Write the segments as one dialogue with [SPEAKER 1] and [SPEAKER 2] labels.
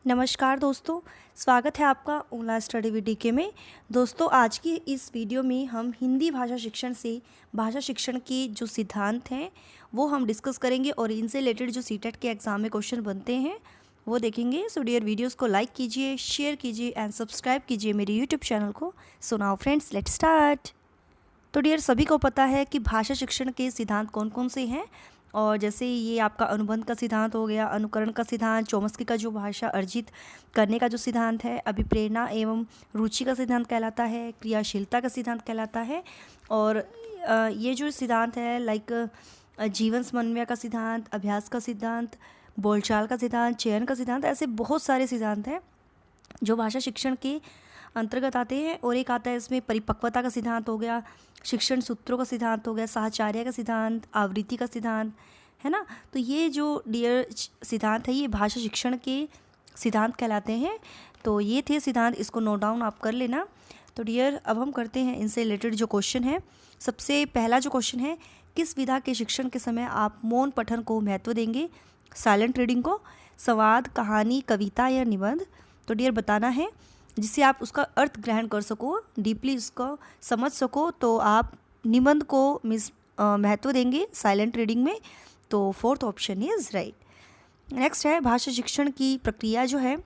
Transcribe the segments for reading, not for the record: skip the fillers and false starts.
[SPEAKER 1] नमस्कार दोस्तों, स्वागत है आपका ओला स्टडी विद डीके में। दोस्तों, आज की इस वीडियो में हम हिंदी भाषा शिक्षण से भाषा शिक्षण के जो सिद्धांत हैं वो हम डिस्कस करेंगे और इनसे रिलेटेड जो सीटेट के एग्ज़ाम में क्वेश्चन बनते हैं वो देखेंगे। सो डियर, वीडियोस को लाइक कीजिए, शेयर कीजिए एंड सब्सक्राइब कीजिए मेरे यूट्यूब चैनल को। So now friends, let's start. तो डियर, सभी को पता है कि भाषा शिक्षण के सिद्धांत कौन कौन से हैं। और जैसे ये आपका अनुबंध का सिद्धांत हो गया, अनुकरण का सिद्धांत, चोम्स्की का जो भाषा अर्जित करने का जो सिद्धांत है, अभिप्रेरणा एवं रुचि का सिद्धांत कहलाता है, क्रियाशीलता का सिद्धांत कहलाता है। और ये जो सिद्धांत है लाइक जीवन समन्वय का सिद्धांत, अभ्यास का सिद्धांत, बोलचाल का सिद्धांत, चयन का सिद्धांत, ऐसे बहुत सारे सिद्धांत हैं जो भाषा शिक्षण के अंतर्गत आते हैं। और एक आता है इसमें परिपक्वता का सिद्धांत हो गया, शिक्षण सूत्रों का सिद्धांत हो गया, साहचर्य का सिद्धांत, आवृत्ति का सिद्धांत, है ना। तो ये जो डियर सिद्धांत है ये भाषा शिक्षण के सिद्धांत कहलाते हैं। तो ये थे सिद्धांत, इसको नोट डाउन आप कर लेना। तो डियर, अब हम करते हैं इनसे रिलेटेड जो क्वेश्चन है। सबसे पहला जो क्वेश्चन है, किस विधा के शिक्षण के समय आप मौन पठन को महत्व देंगे, साइलेंट रीडिंग को, संवाद, कहानी, कविता या निबंध। तो डियर बताना है जिससे आप उसका अर्थ ग्रहण कर सको, डीपली उसको समझ सको। तो आप निबंध को महत्व देंगे साइलेंट रीडिंग में। तो fourth option is right. Next है, भाषा शिक्षण की प्रक्रिया जो है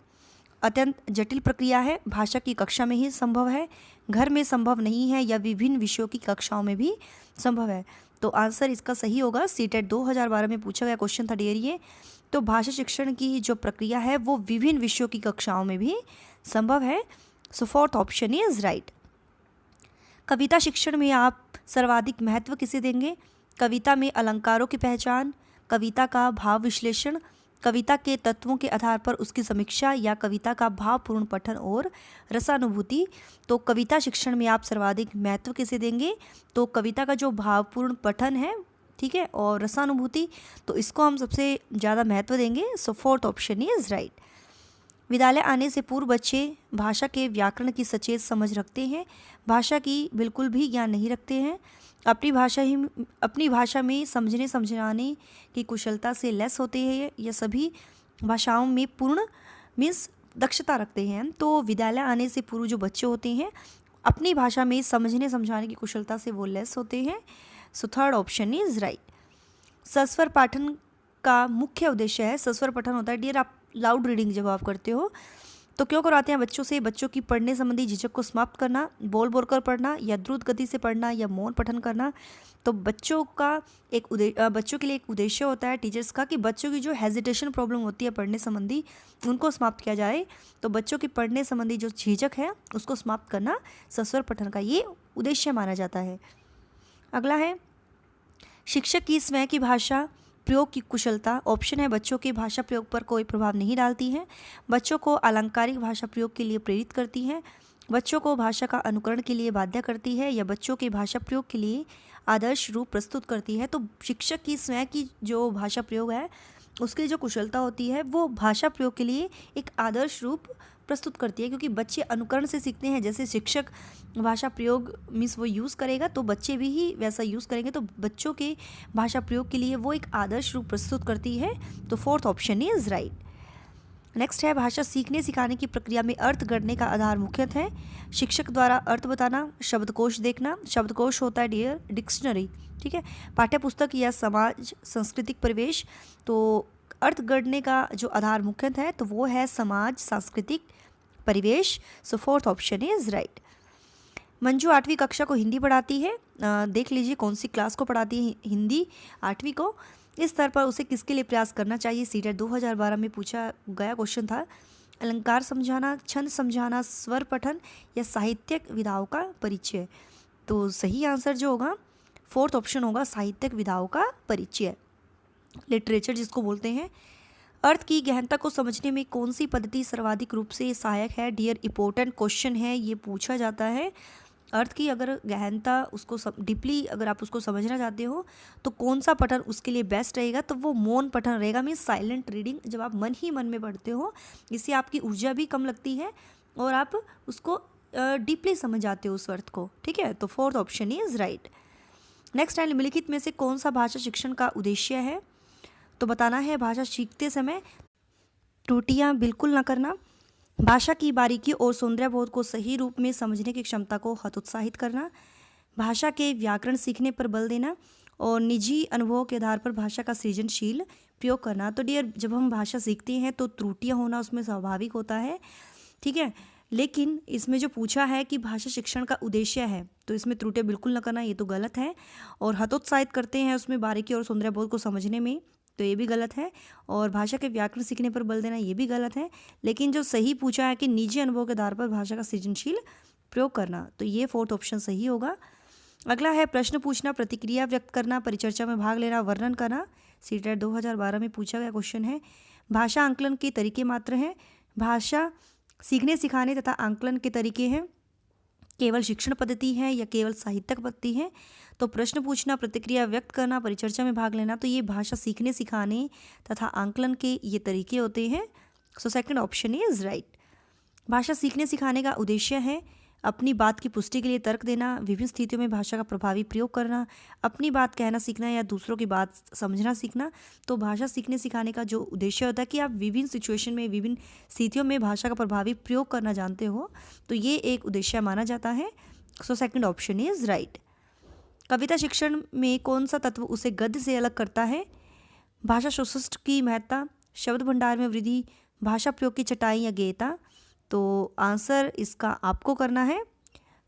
[SPEAKER 1] अत्यंत जटिल प्रक्रिया है, भाषा की कक्षा में ही संभव है, घर में संभव नहीं है या विभिन्न विषयों की कक्षाओं में भी संभव है। तो आंसर इसका सही होगा। सीटेट 2012 में पूछा गया क्वेश्चन था डियर ये। तो भाषा शिक्षण की जो प्रक्रिया है वो विभिन्न विषयों की कक्षाओं में भी संभव है। So fourth option is right. कविता शिक्षण में आप सर्वाधिक महत्व किसे देंगे, कविता में अलंकारों की पहचान, कविता का भाव विश्लेषण, कविता के तत्वों के आधार पर उसकी समीक्षा या कविता का भावपूर्ण पठन और रसानुभूति। तो कविता शिक्षण में आप सर्वाधिक महत्व किसे देंगे, तो कविता का जो भावपूर्ण पठन है, ठीक है, और रसानुभूति, तो इसको हम सबसे ज़्यादा महत्व देंगे। सो फोर्थ ऑप्शन इज राइट। विद्यालय आने से पूर्व बच्चे भाषा के व्याकरण की सचेत समझ रखते हैं, भाषा की बिल्कुल भी ज्ञान नहीं रखते हैं, अपनी भाषा में समझने समझाने की कुशलता से लैस होते हैं या सभी भाषाओं में पूर्ण मीन्स दक्षता रखते हैं। तो विद्यालय आने से पूर्व जो बच्चे होते हैं अपनी भाषा में समझने समझाने की कुशलता से वो लैस होते हैं। So third option is right. सस्वर पाठन का मुख्य उद्देश्य है, सस्वर पठन होता है डियर आप लाउड रीडिंग जब आप करते हो तो क्यों करवाते हैं बच्चों से, बच्चों की पढ़ने संबंधी झिझक को समाप्त करना, बोल बोल कर पढ़ना या द्रुत गति से पढ़ना या मौन पठन करना। तो बच्चों के लिए एक उद्देश्य होता है टीचर्स का कि बच्चों की जो हेजिटेशन प्रॉब्लम होती है पढ़ने संबंधी उनको समाप्त किया जाए। तो बच्चों की पढ़ने संबंधी जो झिझक है उसको समाप्त करना सस्वर पठन का ये उद्देश्य माना जाता है। अगला है, शिक्षक की स्वयं की भाषा प्रयोग की कुशलता। ऑप्शन है, बच्चों के भाषा प्रयोग पर कोई प्रभाव नहीं डालती है, बच्चों को अलंकारिक भाषा प्रयोग के लिए प्रेरित करती है, बच्चों को भाषा का अनुकरण के लिए बाध्य करती है या बच्चों के भाषा प्रयोग के लिए आदर्श रूप प्रस्तुत करती है। तो शिक्षक की स्वयं की जो भाषा प्रयोग है उसकी जो कुशलता होती है वो भाषा प्रयोग के लिए एक आदर्श रूप प्रस्तुत करती है, क्योंकि बच्चे अनुकरण से सीखते हैं। जैसे शिक्षक भाषा प्रयोग मीन्स वो यूज़ करेगा तो बच्चे भी ही वैसा यूज़ करेंगे। तो बच्चों के भाषा प्रयोग के लिए वो एक आदर्श रूप प्रस्तुत करती है। तो fourth option is right. Next है, भाषा सीखने सिखाने की प्रक्रिया में अर्थ गढ़ने का आधार मुख्यतः है शिक्षक द्वारा अर्थ बताना, शब्दकोश देखना। शब्दकोश होता है डियर डिक्शनरी, ठीक है, पाठ्य पुस्तक या समाज सांस्कृतिक परिवेश। तो अर्थ गढ़ने का जो आधार मुख्यतः है तो वो है समाज सांस्कृतिक परिवेश। So fourth option is right. Manju 8वीं कक्षा को हिंदी पढ़ाती है, देख लीजिए कौन सी क्लास को पढ़ाती है हिंदी 8वीं को। इस स्तर पर उसे किसके लिए प्रयास करना चाहिए, सीटेट 2012 में पूछा गया क्वेश्चन था। अलंकार समझाना, छंद समझाना, स्वर पठन या साहित्यिक विधाओं का परिचय। तो सही आंसर जो होगा फोर्थ ऑप्शन होगा, साहित्यिक विधाओं का परिचय, लिटरेचर जिसको बोलते हैं। अर्थ की गहनता को समझने में कौन सी पद्धति सर्वाधिक रूप से सहायक है, डियर इंपॉर्टेंट क्वेश्चन है, ये पूछा जाता है। अर्थ की अगर गहनता उसको डीपली अगर आप उसको समझना चाहते हो तो कौन सा पठन उसके लिए बेस्ट रहेगा, तो वो मौन पठन रहेगा, मीन्स साइलेंट रीडिंग। जब आप मन ही मन में पढ़ते हो इससे आपकी ऊर्जा भी कम लगती है और आप उसको डीपली समझ जाते हो उस अर्थ को, ठीक है। तो fourth option is right. Next है, निम्नलिखित में से कौन सा भाषा शिक्षण का उद्देश्य है, तो बताना है भाषा सीखते समय त्रुटियां बिल्कुल न करना, भाषा की बारीकी और सौंदर्यबोध को सही रूप में समझने की क्षमता को हतोत्साहित करना, भाषा के व्याकरण सीखने पर बल देना और निजी अनुभवों के आधार पर भाषा का सृजनशील प्रयोग करना। तो डियर, जब हम भाषा सीखते हैं तो त्रुटियां होना उसमें स्वाभाविक होता है, ठीक है। लेकिन इसमें जो पूछा है कि भाषा शिक्षण का उद्देश्य है, तो इसमें त्रुटियां बिल्कुल न करना, ये तो गलत है। और हतोत्साहित करते हैं उसमें बारीकी और सौंदर्यबोध को समझने में, तो ये भी गलत है। और भाषा के व्याकरण सीखने पर बल देना, ये भी गलत है। लेकिन जो सही पूछा है कि निजी अनुभव के आधार पर भाषा का सृजनशील प्रयोग करना, तो ये फोर्थ ऑप्शन सही होगा। अगला है प्रश्न पूछना, प्रतिक्रिया व्यक्त करना, परिचर्चा में भाग लेना, वर्णन करना। सीटेट 2012 में पूछा गया क्वेश्चन है। भाषा आंकलन के तरीके मात्र हैं। भाषा सीखने सिखाने तथा आंकलन के तरीके हैं, केवल शिक्षण पद्धति है या केवल साहित्यक पद्धति है। तो प्रश्न पूछना, प्रतिक्रिया व्यक्त करना, परिचर्चा में भाग लेना, तो ये भाषा सीखने सिखाने तथा आंकलन के ये तरीके होते हैं। सो सेकंड ऑप्शन इज राइट। भाषा सीखने सिखाने का उद्देश्य है अपनी बात की पुष्टि के लिए तर्क देना, विभिन्न स्थितियों में भाषा का प्रभावी प्रयोग करना, अपनी बात कहना सीखना या दूसरों की बात समझना सीखना। तो भाषा सीखने सिखाने का जो उद्देश्य होता है कि आप विभिन्न सिचुएशन में, विभिन्न स्थितियों में भाषा का प्रभावी प्रयोग करना जानते हो, तो ये एक उद्देश्य माना जाता है। So second option is right. कविता शिक्षण में कौन सा तत्व उसे गद्य से अलग करता है? भाषा शोषण की महत्ता, शब्द भंडार में वृद्धि, भाषा प्रयोग की चटाई या गेयता। तो आंसर इसका आपको करना है,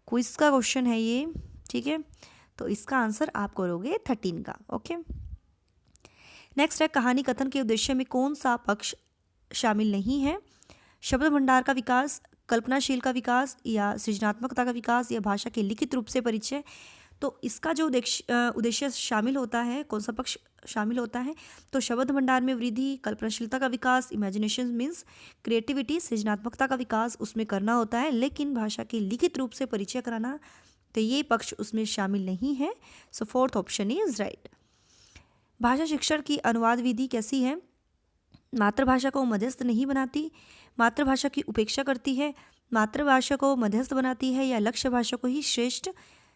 [SPEAKER 1] क्विज का क्वेश्चन है ये, ठीक है। तो इसका आंसर आप करोगे 13 का, ओके। नेक्स्ट है, कहानी कथन के उद्देश्य में कौन सा पक्ष शामिल नहीं है? शब्द भंडार का विकास, कल्पनाशील का विकास या सृजनात्मकता का विकास या भाषा के लिखित रूप से परिचय। तो इसका जो उद्देश्य शामिल होता है, कौन सा पक्ष शामिल होता है? तो शब्द भंडार में वृद्धि, कल्पनाशीलता का विकास, इमेजिनेशन मीन्स क्रिएटिविटी, सृजनात्मकता का विकास उसमें करना होता है। लेकिन भाषा के लिखित रूप से परिचय कराना, तो ये पक्ष उसमें शामिल नहीं है। So fourth option is right. भाषा शिक्षण की अनुवाद विधि कैसी है? मातृभाषा को मध्यस्थ नहीं बनाती, मातृभाषा की उपेक्षा करती है, मातृभाषा को मध्यस्थ बनाती है या लक्ष्य भाषा को ही श्रेष्ठ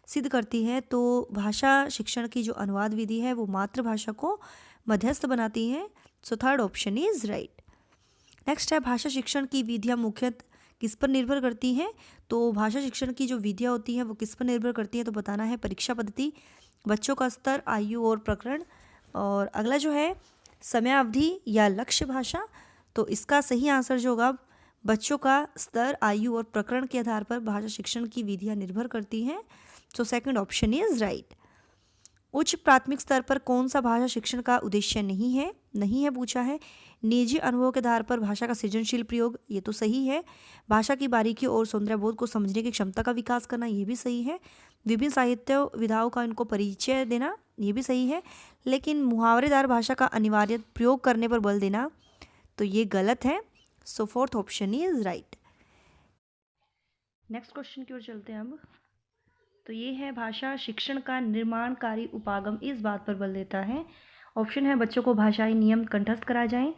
[SPEAKER 1] सिद्ध करती है। तो भाषा शिक्षण की जो अनुवाद विधि है वो मातृभाषा को मध्यस्थ बनाती है। सो third option is right. Next है, भाषा शिक्षण की विधियाँ मुख्यतः किस पर निर्भर करती हैं? तो भाषा शिक्षण की जो विधियाँ होती हैं वो किस पर निर्भर करती हैं? तो बताना है परीक्षा पद्धति, बच्चों का स्तर, आयु और प्रकरण। और अगला जो है समयावधि या लक्ष्य भाषा। तो इसका सही आंसर जो होगा, बच्चों का स्तर, आयु और प्रकरण के आधार पर भाषा शिक्षण की विधियाँ निर्भर करती हैं। सो सेकंड ऑप्शन इज राइट। उच्च प्राथमिक स्तर पर कौन सा भाषा शिक्षण का उद्देश्य नहीं है? नहीं है पूछा है। निजी अनुभव के आधार पर भाषा का सृजनशील प्रयोग, ये तो सही है। भाषा की बारीकी और सौंदर्यबोध को समझने की क्षमता का विकास करना, ये भी सही है। विभिन्न साहित्य विधाओं का इनको परिचय देना, ये भी सही है। लेकिन मुहावरेदार भाषा का अनिवार्य प्रयोग करने पर बल देना, तो ये गलत है। So fourth option is right. Next question की ओर चलते हैं अब। तो ये है, भाषा शिक्षण का निर्माणकारी उपागम इस बात पर बल देता है। ऑप्शन है, बच्चों को भाषाई नियम कंठस्थ कराए जाएं,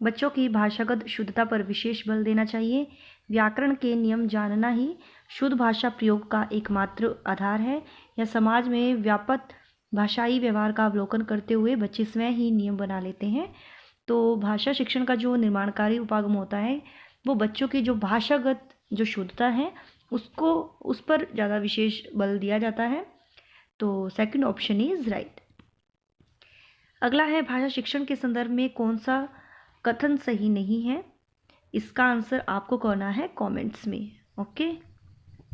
[SPEAKER 1] बच्चों की भाषागत शुद्धता पर विशेष बल देना चाहिए, व्याकरण के नियम जानना ही शुद्ध भाषा प्रयोग का एकमात्र आधार है, या समाज में व्यापक भाषाई व्यवहार का अवलोकन करते हुए बच्चे स्वयं ही नियम बना लेते हैं। तो भाषा शिक्षण का जो निर्माणकारी उपागम होता है वो बच्चों की जो भाषागत जो शुद्धता है उसको, उस पर ज़्यादा विशेष बल दिया जाता है। तो सेकंड ऑप्शन इज राइट। अगला है, भाषा शिक्षण के संदर्भ में कौन सा कथन सही नहीं है? इसका आंसर आपको करना है कमेंट्स में, ओके।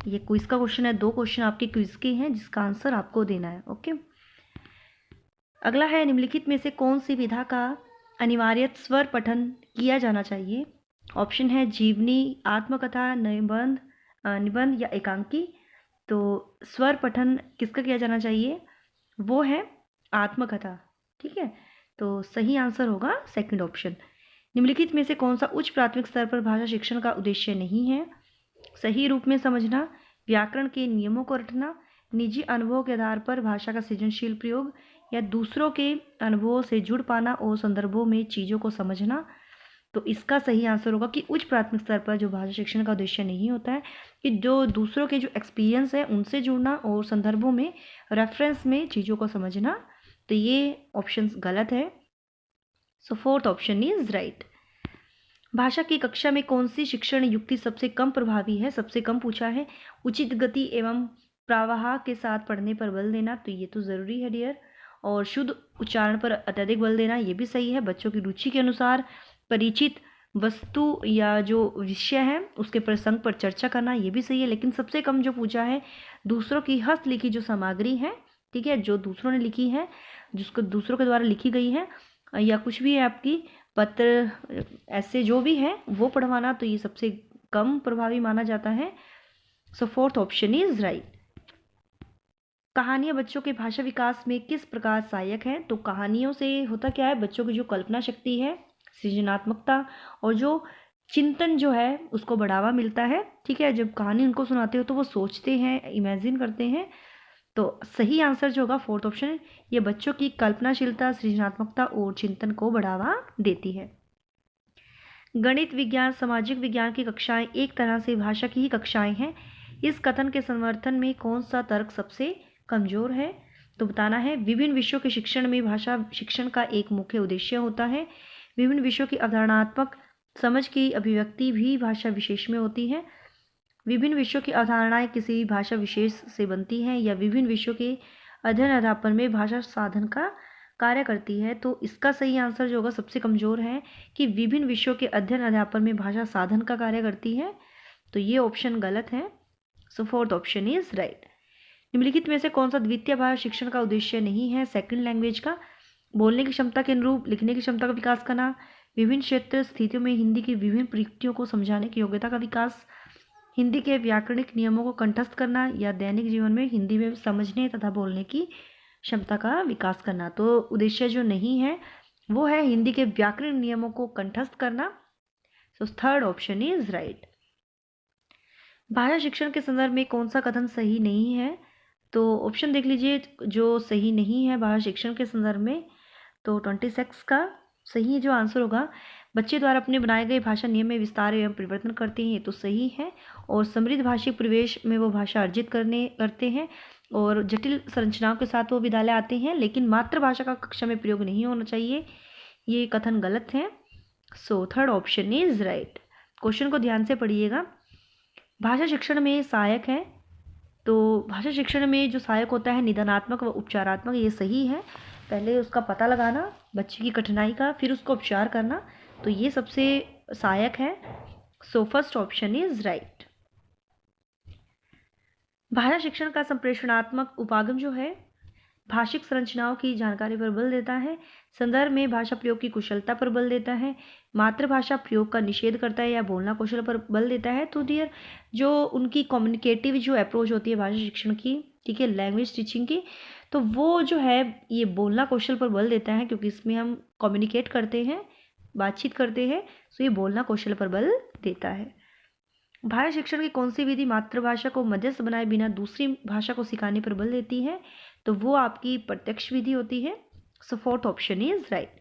[SPEAKER 1] ये क्विज का क्वेश्चन है, 2 क्वेश्चन आपके क्विज के हैं जिसका आंसर आपको देना है, ओके। अगला है, निम्नलिखित में से कौन सी विधा का अनिवार्य स्वर पठन किया जाना चाहिए? ऑप्शन है, जीवनी, आत्मकथा, निबंध या एकांकी। तो स्वर पठन किसका किया जाना चाहिए? वो है आत्मकथा, ठीक है। तो सही आंसर होगा सेकंड ऑप्शन। निम्नलिखित में से कौन सा उच्च प्राथमिक स्तर पर भाषा शिक्षण का उद्देश्य नहीं है? सही रूप में समझना, व्याकरण के नियमों को रटना, निजी अनुभव के आधार पर भाषा का सृजनशील प्रयोग, या दूसरों के अनुभवों से जुड़ पाना और संदर्भों में चीज़ों को समझना। तो इसका सही आंसर होगा कि उच्च प्राथमिक स्तर पर जो भाषा शिक्षण का उद्देश्य नहीं होता है कि जो दूसरों के जो एक्सपीरियंस है उनसे जुड़ना और संदर्भों में, रेफरेंस में चीज़ों को समझना। तो ये ऑप्शन गलत है। So fourth option is right. भाषा की कक्षा में कौन सी शिक्षण युक्ति सबसे कम प्रभावी है? सबसे कम पूछा है। उचित गति एवं प्रवाह के साथ पढ़ने पर बल देना, तो ये तो ज़रूरी है डियर। और शुद्ध उच्चारण पर अत्यधिक बल देना, ये भी सही है। बच्चों की रुचि के अनुसार परिचित वस्तु या जो विषय है उसके प्रसंग पर चर्चा करना, ये भी सही है। लेकिन सबसे कम जो पूछा है, दूसरों की हस्तलिखी जो सामग्री है, ठीक है, जो दूसरों ने लिखी है, जिसको दूसरों के द्वारा लिखी गई है, या कुछ भी है आपकी पत्र, ऐसे जो भी है वो पढ़वाना, तो ये सबसे कम प्रभावी माना जाता है। So fourth option is right. कहानियाँ बच्चों के भाषा विकास में किस प्रकार सहायक हैं? तो कहानियों से होता क्या है, बच्चों की जो कल्पना शक्ति है, सृजनात्मकता और जो चिंतन जो है उसको बढ़ावा मिलता है, ठीक है। जब कहानी उनको सुनाते हो तो वो सोचते हैं, इमेजिन करते हैं। तो सही आंसर जो होगा फोर्थ ऑप्शन, ये बच्चों की कल्पनाशीलता, सृजनात्मकता और चिंतन को बढ़ावा देती है। गणित, विज्ञान, सामाजिक विज्ञान की कक्षाएं एक तरह से भाषा की ही कक्षाएं हैं। इस कथन के समर्थन में कौन सा तर्क सबसे कमजोर है? तो बताना है, विभिन्न विषयों के शिक्षण में भाषा शिक्षण का एक मुख्य उद्देश्य होता है। विभिन्न विषयों की अवधारणात्मक समझ की अभिव्यक्ति भी भाषा विशेष में होती है। विभिन्न विषयों की अवधारणाएं किसी भाषा विशेष से बनती हैं या विभिन्न विषयों के अध्ययन अध्यापन में भाषा साधन का कार्य करती है। तो इसका सही आंसर जो होगा सबसे कमजोर है कि विभिन्न विषयों के अध्ययन अध्यापन में भाषा साधन का कार्य करती है, तो ये ऑप्शन गलत है। So fourth option is right. निम्नलिखित में से कौन सा द्वितीय भाषा शिक्षण का उद्देश्य नहीं है? सेकंड लैंग्वेज का बोलने की क्षमता के अनुरूप लिखने की क्षमता का विकास करना, विभिन्न क्षेत्र स्थितियों में हिंदी की विभिन्न प्रयुक्तियों को समझाने की योग्यता का विकास, हिंदी के व्याकरणिक नियमों को कंठस्थ करना, या दैनिक जीवन में हिंदी में समझने तथा बोलने की क्षमता का विकास करना। तो उद्देश्य जो नहीं है वो है हिंदी के व्याकरण नियमों को कंठस्थ करना। सो थर्ड ऑप्शन इज राइट। भाषा शिक्षण के संदर्भ में कौन सा कथन सही नहीं है? तो ऑप्शन देख लीजिए जो सही नहीं है भाषा शिक्षण के संदर्भ में। तो 26 का सही जो आंसर होगा, बच्चे द्वारा अपने बनाए गए भाषा नियम में विस्तार एवं परिवर्तन करते हैं, ये तो सही है। और समृद्ध भाषिक परिवेश में वो भाषा अर्जित करते हैं और जटिल संरचनाओं के साथ वो विद्यालय आते हैं, लेकिन मातृभाषा का कक्षा में प्रयोग नहीं होना चाहिए, ये कथन गलत है। सो third option is right. Question को ध्यान से पढ़िएगा। भाषा शिक्षण में सहायक है, तो भाषा शिक्षण में जो सहायक होता है निदानात्मक व उपचारात्मक, ये सही है। पहले उसका पता लगाना बच्चे की कठिनाई का, फिर उसको उपचार करना, तो ये सबसे सहायक है। So first option is right. भाषा शिक्षण का संप्रेषणात्मक उपागम जो है भाषिक संरचनाओं की जानकारी पर बल देता है, संदर्भ में भाषा प्रयोग की कुशलता पर बल देता है, मातृभाषा प्रयोग का निषेध करता है या बोलना कौशल पर बल देता है। तो डियर जो उनकी कम्युनिकेटिव जो अप्रोच होती है भाषा शिक्षण की, ठीक है, लैंग्वेज टीचिंग की, तो वो जो है ये बोलना कौशल पर बल देता है, क्योंकि इसमें हम कम्युनिकेट करते हैं, बातचीत करते हैं, तो ये बोलना कौशल पर बल देता है। भाषा शिक्षण की कौन सी विधि मातृभाषा को मध्यस्थ बनाए बिना दूसरी भाषा को सिखाने पर बल देती है? तो वो आपकी प्रत्यक्ष विधि होती है। So fourth option is right.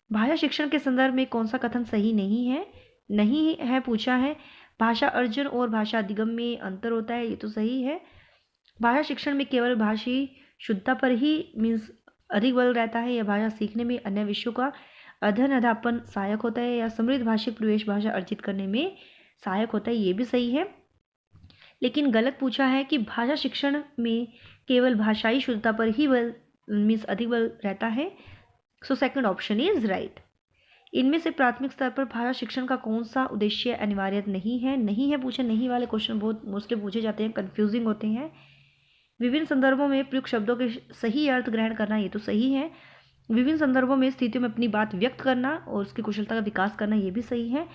[SPEAKER 1] भाषा शिक्षण के संदर्भ में कौन सा कथन सही नहीं है? नहीं है पूछा है, भाषा अर्जन और भाषा अधिगम में अंतर होता है, ये तो सही है। भाषा शिक्षण में केवल भाषी शुद्धता पर ही मीन्स अधिक बल रहता है, या भाषा सीखने में अन्य विषयों का अध्ययन अध्यापन सहायक होता है, या समृद्ध भाषिक प्रवेश भाषा अर्जित करने में सहायक होता है, ये भी सही है। लेकिन गलत पूछा है कि भाषा शिक्षण में केवल भाषाई शुद्धता पर ही बल मीन्स अधिक बल रहता है। So second option is right. इनमें से प्राथमिक स्तर पर भाषा शिक्षण का कौन सा उद्देश्य अनिवार्य नहीं है? नहीं है पूछे, नहीं वाले क्वेश्चन बहुत मोस्टली पूछे जाते हैं, कंफ्यूजिंग होते हैं। विभिन्न संदर्भों में प्रयुक्त शब्दों के सही अर्थ ग्रहण करना, ये तो सही है। विभिन्न संदर्भों में स्थितियों में अपनी बात व्यक्त करना और उसकी कुशलता का विकास करना, ये भी सही है।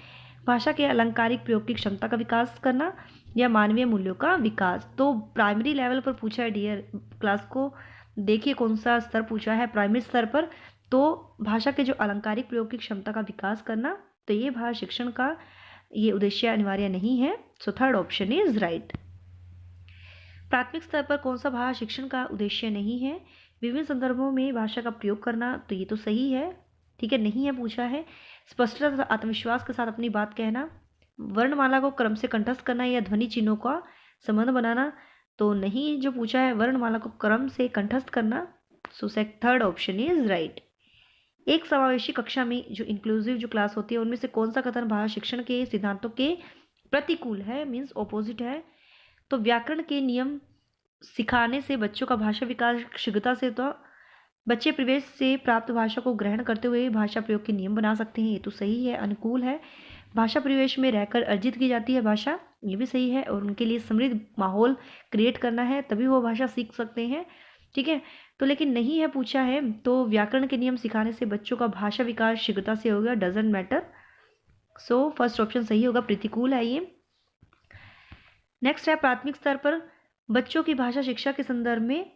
[SPEAKER 1] भाषा के अलंकारिक प्रयोग की क्षमता का विकास करना या मानवीय मूल्यों का विकास। तो प्राइमरी लेवल पर पूछा है डियर, क्लास को देखिए कौन सा स्तर पूछा है प्राइमरी स्तर पर। तो भाषा के जो अलंकारिक प्रयोग की क्षमता का विकास करना, तो ये भाषा शिक्षण का ये उद्देश्य अनिवार्य नहीं है। सो थर्ड ऑप्शन इज राइट। प्राथमिक स्तर पर कौन सा भाषा शिक्षण का उद्देश्य नहीं है? विभिन्न संदर्भों में भाषा का प्रयोग करना, तो ये तो सही है, ठीक है। नहीं है पूछा है, स्पष्टता तथा आत्मविश्वास के साथ अपनी बात कहना, वर्णमाला को क्रम से कंठस्थ करना या ध्वनि चिन्हों का संबंध बनाना, तो नहीं जो पूछा है वर्णमाला को क्रम से कंठस्थ करना। सो थर्ड ऑप्शन इज राइट। एक समावेशी कक्षा में जो इंक्लूसिव जो क्लास होती है उनमें से कौन सा कथन भाषा शिक्षण के सिद्धांतों के प्रतिकूल है, मीन्स ऑपोजिट है? तो व्याकरण के नियम सिखाने से बच्चों का भाषा विकास शीघ्रता से, तो बच्चे प्रवेश से प्राप्त भाषा को ग्रहण करते हुए भाषा प्रयोग के नियम बना सकते हैं, ये तो सही है। अनुकूल है, भाषा परिवेश में रहकर अर्जित की जाती है भाषा, ये भी सही है। और उनके लिए समृद्ध माहौल क्रिएट करना है तभी वो भाषा सीख सकते हैं, ठीक है। तो लेकिन नहीं है पूछा है, तो व्याकरण के नियम सिखाने से बच्चों का भाषा विकास शीघ्रता से होगा, doesn't matter. So first option सही होगा, प्रतिकूल है ये। नेक्स्ट है, प्राथमिक स्तर पर बच्चों की भाषा शिक्षा के संदर्भ में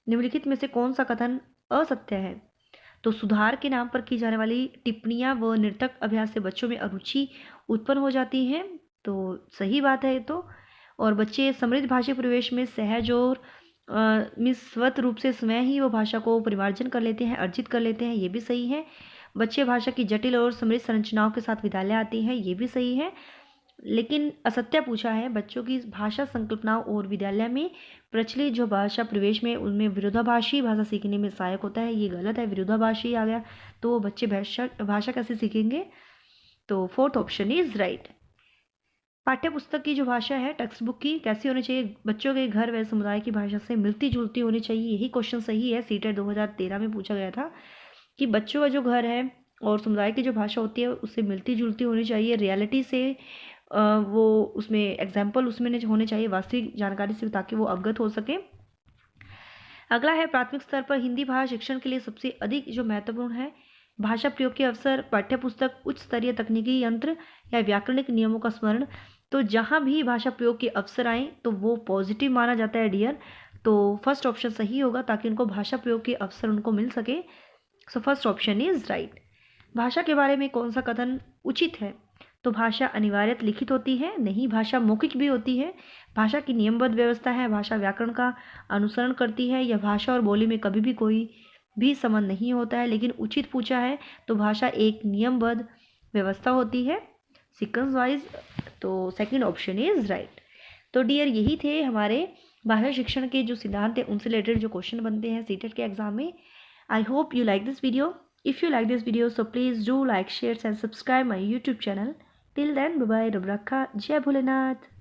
[SPEAKER 1] निम्नलिखित में से कौन सा कथन असत्य है? तो सुधार के नाम पर की जाने वाली टिप्पणियां व निरर्थक अभ्यास से बच्चों में अरुचि उत्पन्न हो जाती है, तो सही बात है ये तो। और बच्चे समृद्ध भाषा परिवेश में सहज और स्वत रूप से स्वयं ही वो भाषा को परिमार्जन कर लेते हैं, अर्जित कर लेते हैं, ये भी सही है। बच्चे भाषा की जटिल और समृद्ध संरचनाओं के साथ विद्यालय आते हैं, ये भी सही है। लेकिन असत्य पूछा है, बच्चों की भाषा संकल्पनाओं और विद्यालय में प्रचलित जो भाषा प्रवेश में उनमें विरोधाभासी भाषा सीखने में सहायक होता है, ये गलत है, विरोधाभासी आ गया तो वो बच्चे भाषा कैसे सीखेंगे? तो फोर्थ ऑप्शन इज राइट। पाठ्य पुस्तक की जो भाषा है टेक्स्ट बुक की कैसी होनी चाहिए? बच्चों के घर व समुदाय की भाषा से मिलती जुलती होनी चाहिए, यही क्वेश्चन सही है। सीटेट 2013 में पूछा गया था कि बच्चों का जो घर है और समुदाय की जो भाषा होती है उससे मिलती जुलती होनी चाहिए, रियलिटी से वो उसमें एग्जाम्पल उसमें होने चाहिए वास्तविक जानकारी से, ताकि वो अवगत हो सके। अगला है, प्राथमिक स्तर पर हिंदी भाषा शिक्षण के लिए सबसे अधिक जो महत्वपूर्ण है भाषा प्रयोग के अवसर, पाठ्यपुस्तक, उच्च स्तरीय तकनीकी यंत्र या व्याकरणिक नियमों का स्मरण। तो जहाँ भी भाषा प्रयोग के अवसर आए तो वो पॉजिटिव माना जाता है डियर, तो फर्स्ट ऑप्शन सही होगा ताकि उनको भाषा प्रयोग के अवसर उनको मिल सके। So first option is right. भाषा के बारे में कौन सा कथन उचित है? तो भाषा अनिवार्यत लिखित होती है, नहीं, भाषा मौखिक भी होती है। भाषा की नियमबद्ध व्यवस्था है, भाषा व्याकरण का अनुसरण करती है, या भाषा और बोली में कभी भी कोई भी संबंध नहीं होता है। लेकिन उचित पूछा है तो भाषा एक नियमबद्ध व्यवस्था होती है सीक्वेंस वाइज, तो सेकंड ऑप्शन इज राइट। तो डियर यही थे हमारे भाषा शिक्षण के जो सिद्धांत है उनसे रिलेटेड जो क्वेश्चन बनते हैं सीटेट के एग्जाम में। I hope you like this video. If you like this video, so please do like, share and subscribe my YouTube channel. Till then, bye bye, Rab Rakha, Jai Bholenath.